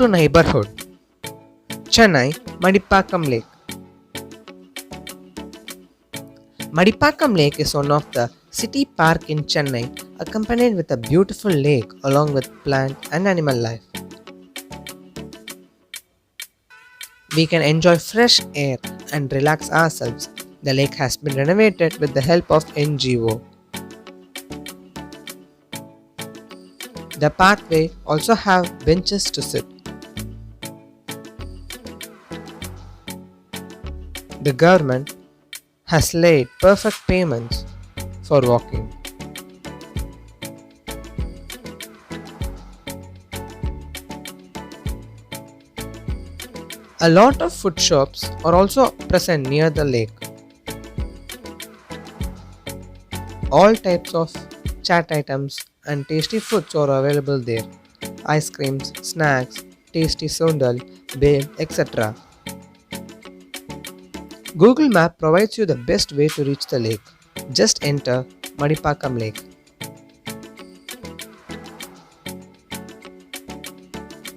to neighborhood. Chennai, Madipakkam Lake. Madipakkam Lake is one of the city park in Chennai, accompanied with a beautiful lake along with plant and animal life. We can enjoy fresh air and relax ourselves. The lake has been renovated with the help of NGO. The pathway also have benches to sit. The government has laid perfect pavements for walking. A lot of food shops are also present near the lake. All types of chat items and tasty foods are available there. Ice creams, snacks, tasty sondal, bale, etc. Google Map provides you the best way to reach the lake. Just enter Madipakkam Lake.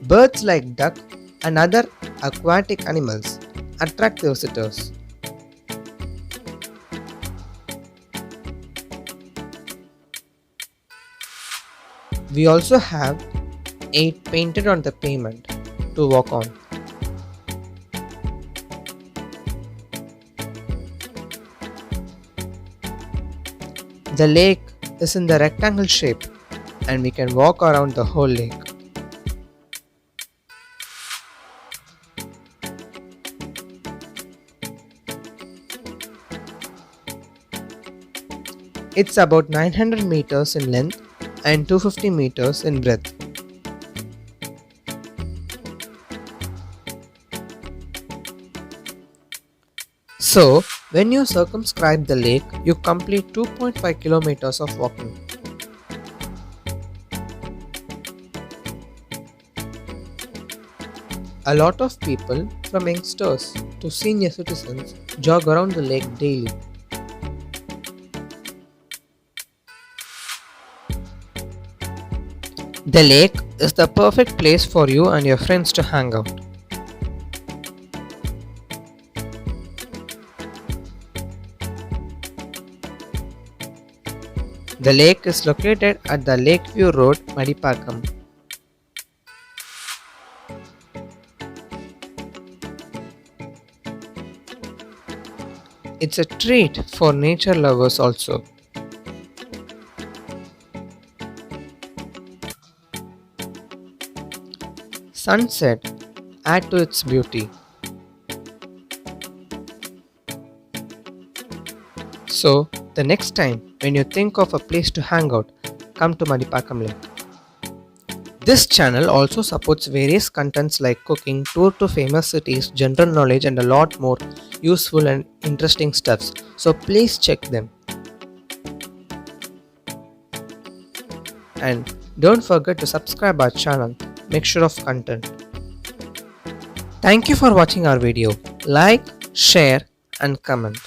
Birds like duck and other aquatic animals attract the visitors. We also have 8 painted on the pavement to walk on. The lake is in the rectangle shape and we can walk around the whole lake. It's about 900 meters in length and 250 meters in breadth. So, when you circumscribe the lake, you complete 2.5 kilometers of walking. A lot of people, from youngsters to senior citizens, jog around the lake daily. The lake is the perfect place for you and your friends to hang out. The lake is located at the Lakeview Road, Madipakkam. It's a treat for nature lovers also. Sunset add to its beauty. So, the next time when you think of a place to hang out, come to Madipakkam Lake. This channel also supports various contents like cooking, tour to famous cities, general knowledge and a lot more useful and interesting stuffs. So please check them. And don't forget to subscribe our channel. Make sure of content. Thank you for watching our video. Like, share and comment.